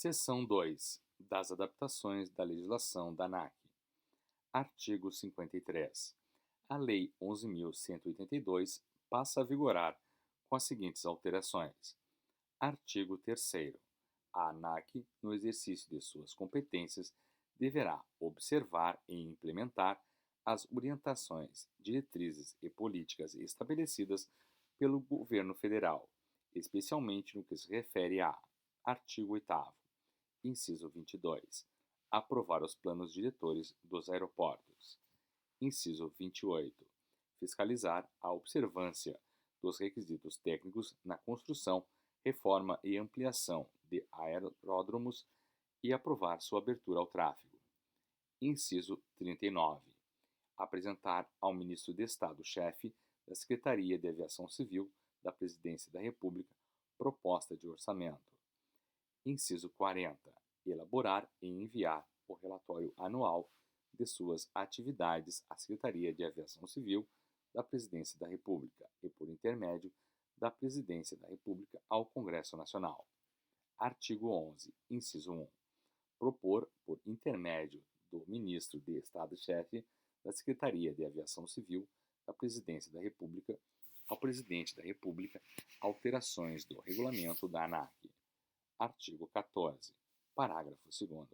Seção 2. Das adaptações da legislação da ANAC. Artigo 53. A Lei 11.182 passa a vigorar com as seguintes alterações. Artigo 3º. A ANAC, no exercício de suas competências, deverá observar e implementar as orientações, diretrizes e políticas estabelecidas pelo Governo Federal, especialmente no que se refere a: artigo 8º. Inciso 22. Aprovar os planos diretores dos aeroportos. Inciso 28. Fiscalizar a observância dos requisitos técnicos na construção, reforma e ampliação de aeródromos e aprovar sua abertura ao tráfego. Inciso 39. Apresentar ao Ministro de Estado-chefe da Secretaria de Aviação Civil da Presidência da República proposta de orçamento. Inciso 40. Elaborar e enviar o relatório anual de suas atividades à Secretaria de Aviação Civil da Presidência da República e, por intermédio da Presidência da República, ao Congresso Nacional. Artigo 11, inciso 1. Propor, por intermédio do Ministro de Estado-chefe da Secretaria de Aviação Civil da Presidência da República, ao Presidente da República, alterações do regulamento da ANAC. Artigo 14. Parágrafo 2º.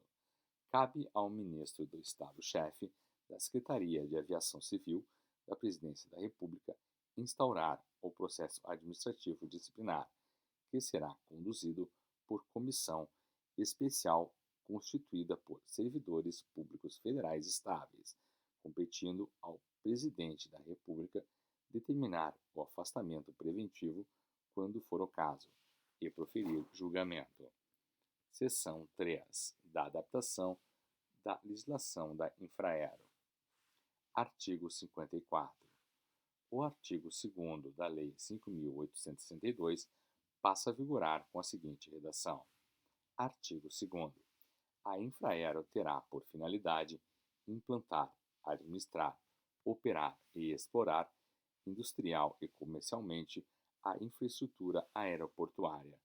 Cabe ao Ministro do Estado-chefe da Secretaria de Aviação Civil da Presidência da República instaurar o processo administrativo disciplinar, que será conduzido por comissão especial constituída por servidores públicos federais estáveis, competindo ao Presidente da República determinar o afastamento preventivo quando for o caso e proferir julgamento. Seção 3. Da adaptação da legislação da Infraero. Artigo 54. O artigo 2º da Lei 5.862 passa a vigorar com a seguinte redação. Artigo 2º. A Infraero terá por finalidade implantar, administrar, operar e explorar industrial e comercialmente a infraestrutura aeroportuária,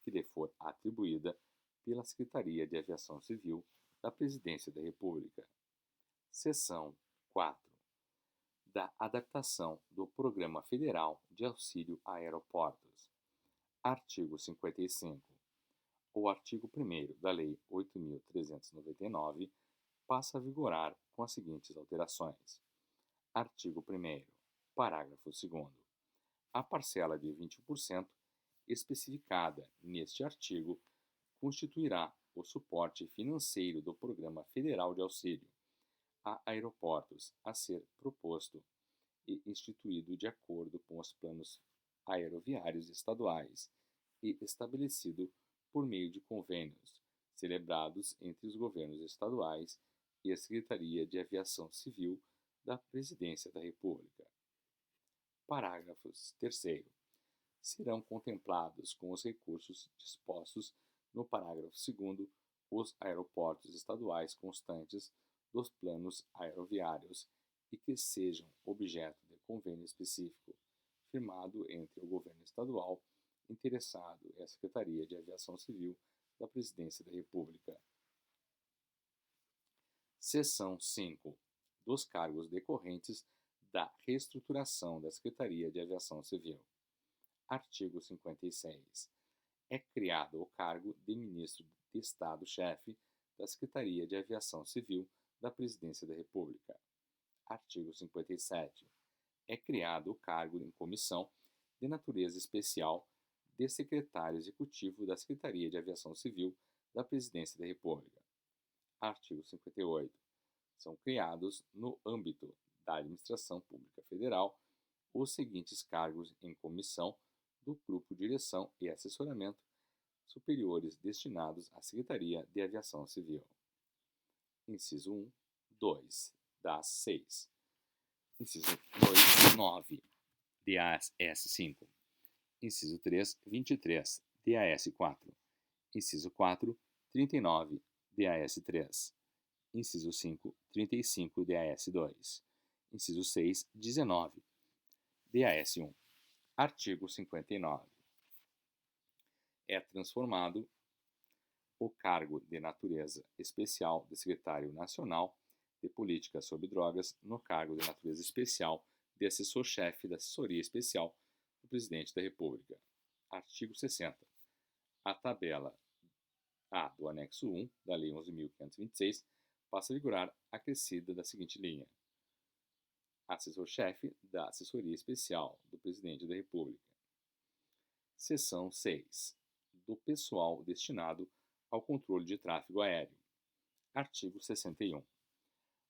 que lhe for atribuída pela Secretaria de Aviação Civil da Presidência da República. Seção 4. Da adaptação do Programa Federal de Auxílio a Aeroportos. Artigo 55. O artigo 1º da Lei 8.399 passa a vigorar com as seguintes alterações. Artigo 1º. Parágrafo 2º. A parcela de 20% especificada neste artigo constituirá o suporte financeiro do Programa Federal de Auxílio a Aeroportos a ser proposto e instituído de acordo com os planos aeroviários estaduais e estabelecido por meio de convênios celebrados entre os governos estaduais e a Secretaria de Aviação Civil da Presidência da República. Parágrafos 3º. Serão contemplados com os recursos dispostos no parágrafo 2º os aeroportos estaduais constantes dos planos aeroviários e que sejam objeto de convênio específico, firmado entre o governo estadual interessado e a Secretaria de Aviação Civil da Presidência da República. Seção 5. Dos cargos decorrentes da reestruturação da Secretaria de Aviação Civil. Artigo 56. É criado o cargo de Ministro de Estado-chefe da Secretaria de Aviação Civil da Presidência da República. Artigo 57. É criado o cargo em comissão de natureza especial de Secretário Executivo da Secretaria de Aviação Civil da Presidência da República. Artigo 58. São criados, no âmbito da Administração Pública Federal, os seguintes cargos em comissão do Grupo Direção e Assessoramento superiores destinados à Secretaria de Aviação Civil. Inciso 1, 2, das 6. Inciso 2, 9, DAS 5. Inciso 3, 23, DAS 4. Inciso 4, 39, DAS 3. Inciso 5, 35, DAS 2. Inciso 6, 19, DAS 1. Artigo 59. É transformado o cargo de natureza especial de secretário nacional de política sobre drogas no cargo de natureza especial de assessor-chefe da assessoria especial do presidente da República. Artigo 60. A tabela A do anexo 1 da Lei 11.526 passa a vigorar acrescida da seguinte linha: assessor-chefe da assessoria especial do presidente da República. Seção 6. Do pessoal destinado ao controle de tráfego aéreo. Artigo 61.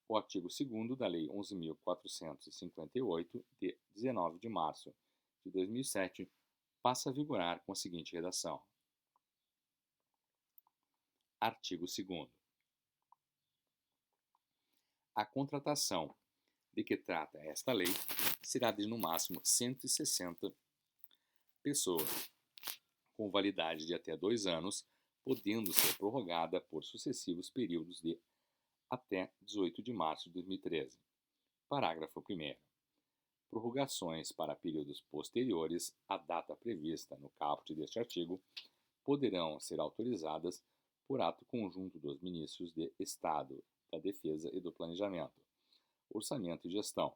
O artigo 2º da Lei 11.458, de 19 de março de 2007, passa a vigorar com a seguinte redação. Artigo 2º. A contratação de que trata esta lei será de, no máximo, 160 pessoas, com validade de até 2 anos, podendo ser prorrogada por sucessivos períodos de até 18 de março de 2013. Parágrafo 1º. Prorrogações para períodos posteriores à data prevista no caput deste artigo poderão ser autorizadas por ato conjunto dos ministros de Estado, da Defesa e do Planejamento, Orçamento e Gestão,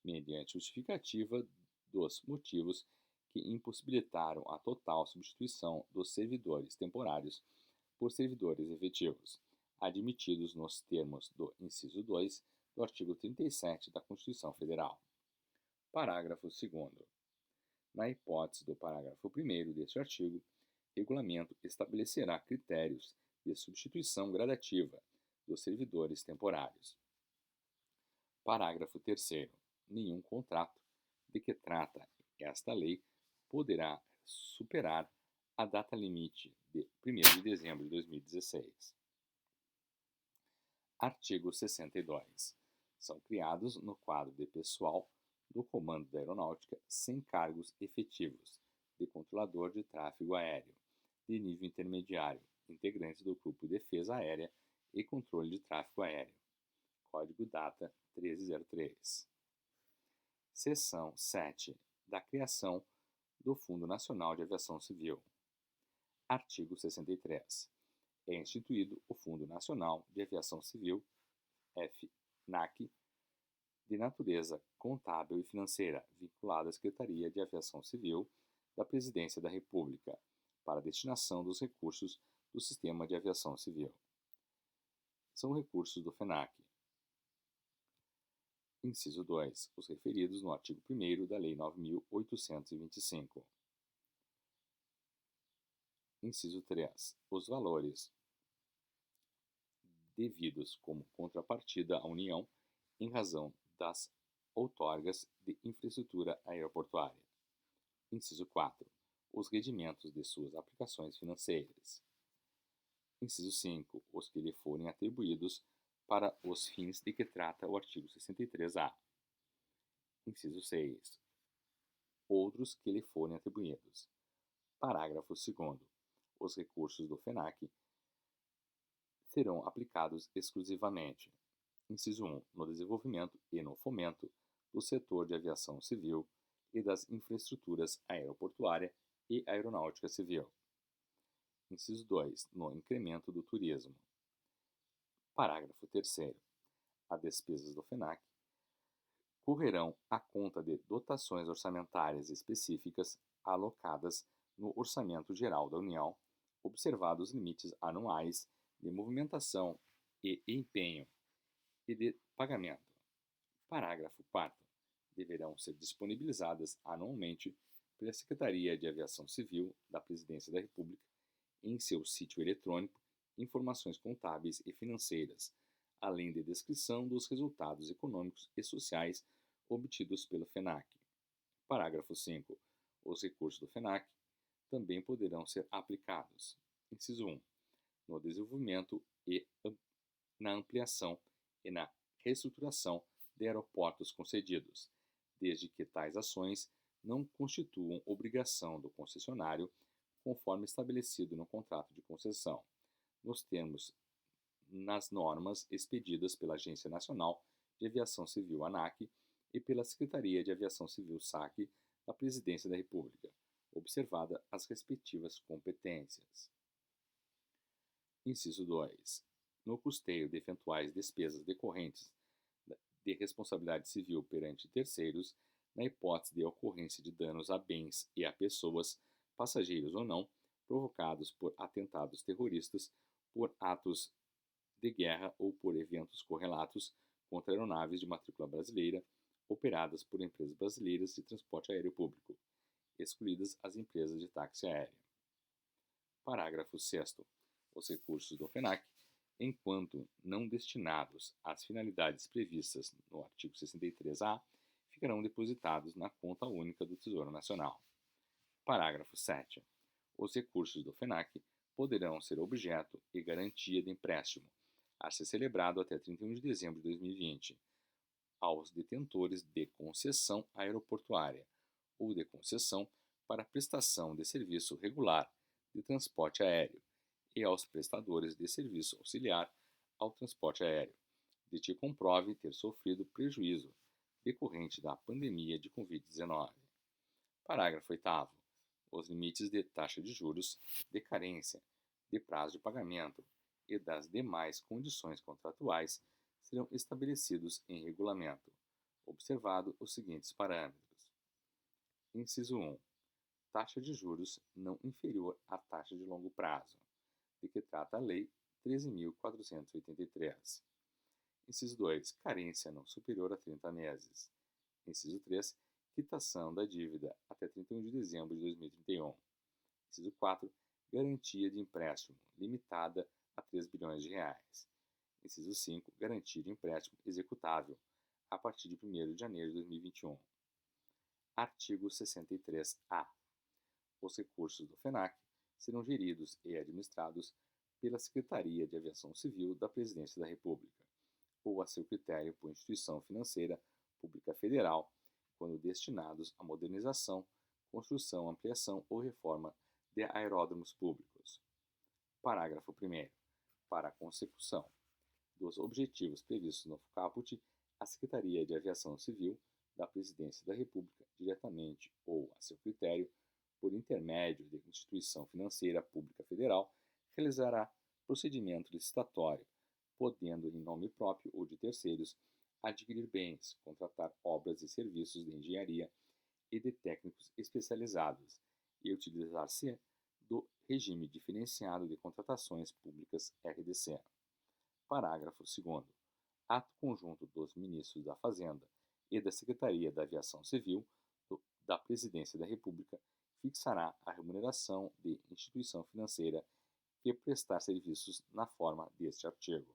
mediante justificativa dos motivos que impossibilitaram a total substituição dos servidores temporários por servidores efetivos, admitidos nos termos do inciso 2 do artigo 37 da Constituição Federal. Parágrafo 2º. Na hipótese do parágrafo 1º deste artigo, o regulamento estabelecerá critérios de substituição gradativa dos servidores temporários. Parágrafo 3º. Nenhum contrato de que trata esta lei poderá superar a data limite de 1º de dezembro de 2016. Artigo 62. São criados no quadro de pessoal do Comando da Aeronáutica sem cargos efetivos de controlador de tráfego aéreo de nível intermediário, integrantes do Grupo de Defesa Aérea e Controle de Tráfego Aéreo. Código Data 1303. Seção 7. Da criação do Fundo Nacional de Aviação Civil. Artigo 63. É instituído o Fundo Nacional de Aviação Civil, FNAC, de natureza contábil e financeira, vinculado à Secretaria de Aviação Civil da Presidência da República, para a destinação dos recursos do Sistema de Aviação Civil. São recursos do FNAC. Inciso 2. Os referidos no artigo 1º da Lei 9.825. Inciso 3. Os valores devidos como contrapartida à União em razão das outorgas de infraestrutura aeroportuária. Inciso 4. Os rendimentos de suas aplicações financeiras. Inciso 5. Os que lhe forem atribuídos para os fins de que trata o artigo 63-A. Inciso 6. Outros que lhe forem atribuídos. Parágrafo 2º. Os recursos do FNAC serão aplicados exclusivamente, inciso 1, no desenvolvimento e no fomento do setor de aviação civil e das infraestruturas aeroportuária e aeronáutica civil. Inciso 2, no incremento do turismo. Parágrafo 3º. As despesas do FNAC correrão à conta de dotações orçamentárias específicas alocadas no Orçamento Geral da União, observados os limites anuais de movimentação e empenho e de pagamento. Parágrafo 4º. Deverão ser disponibilizadas anualmente pela Secretaria de Aviação Civil da Presidência da República em seu sítio eletrônico informações contábeis e financeiras, além de descrição dos resultados econômicos e sociais obtidos pelo FNAC. Parágrafo 5º. Os recursos do FNAC também poderão ser aplicados. Inciso 1. No desenvolvimento e na ampliação e na reestruturação de aeroportos concedidos, desde que tais ações não constituam obrigação do concessionário, conforme estabelecido no contrato de concessão, nos termos nas normas expedidas pela Agência Nacional de Aviação Civil, ANAC, e pela Secretaria de Aviação Civil, SAC, da Presidência da República, observada as respectivas competências. Inciso 2. No custeio de eventuais despesas decorrentes de responsabilidade civil perante terceiros, na hipótese de ocorrência de danos a bens e a pessoas, passageiros ou não, provocados por atentados terroristas, por atos de guerra ou por eventos correlatos contra aeronaves de matrícula brasileira operadas por empresas brasileiras de transporte aéreo público, excluídas as empresas de táxi aéreo. Parágrafo 6º. Os recursos do FENAC, enquanto não destinados às finalidades previstas no artigo 63-A, ficarão depositados na conta única do Tesouro Nacional. Parágrafo 7º. Os recursos do FENAC poderão ser objeto e garantia de empréstimo, a ser celebrado até 31 de dezembro de 2020, aos detentores de concessão aeroportuária ou de concessão para prestação de serviço regular de transporte aéreo e aos prestadores de serviço auxiliar ao transporte aéreo, de que comprove ter sofrido prejuízo decorrente da pandemia de Covid-19. Parágrafo 8º. Os limites de taxa de juros, de carência, de prazo de pagamento e das demais condições contratuais serão estabelecidos em regulamento, observado os seguintes parâmetros. Inciso 1. Taxa de juros não inferior à taxa de longo prazo, de que trata a Lei 13.483. Inciso 2. Carência não superior a 30 meses. Inciso 3. Quitação da dívida até 31 de dezembro de 2031. Inciso 4. Garantia de empréstimo limitada a 3 bilhões de reais. Inciso 5. Garantia de empréstimo executável a partir de 1º de janeiro de 2021. Artigo 63-A. Os recursos do FENAC serão geridos e administrados pela Secretaria de Aviação Civil da Presidência da República, ou a seu critério por instituição financeira pública federal, quando destinados à modernização, construção, ampliação ou reforma de aeródromos públicos. Parágrafo 1º. Para a consecução dos objetivos previstos no caput, a Secretaria de Aviação Civil da Presidência da República, diretamente ou a seu critério, por intermédio de instituição financeira pública federal, realizará procedimento licitatório, podendo, em nome próprio ou de terceiros, adquirir bens, contratar obras e serviços de engenharia e de técnicos especializados e utilizar-se do regime diferenciado de contratações públicas RDC. Parágrafo 2º. Ato conjunto dos ministros da Fazenda e da Secretaria da Aviação Civil da Presidência da República fixará a remuneração de instituição financeira que prestar serviços na forma deste artigo.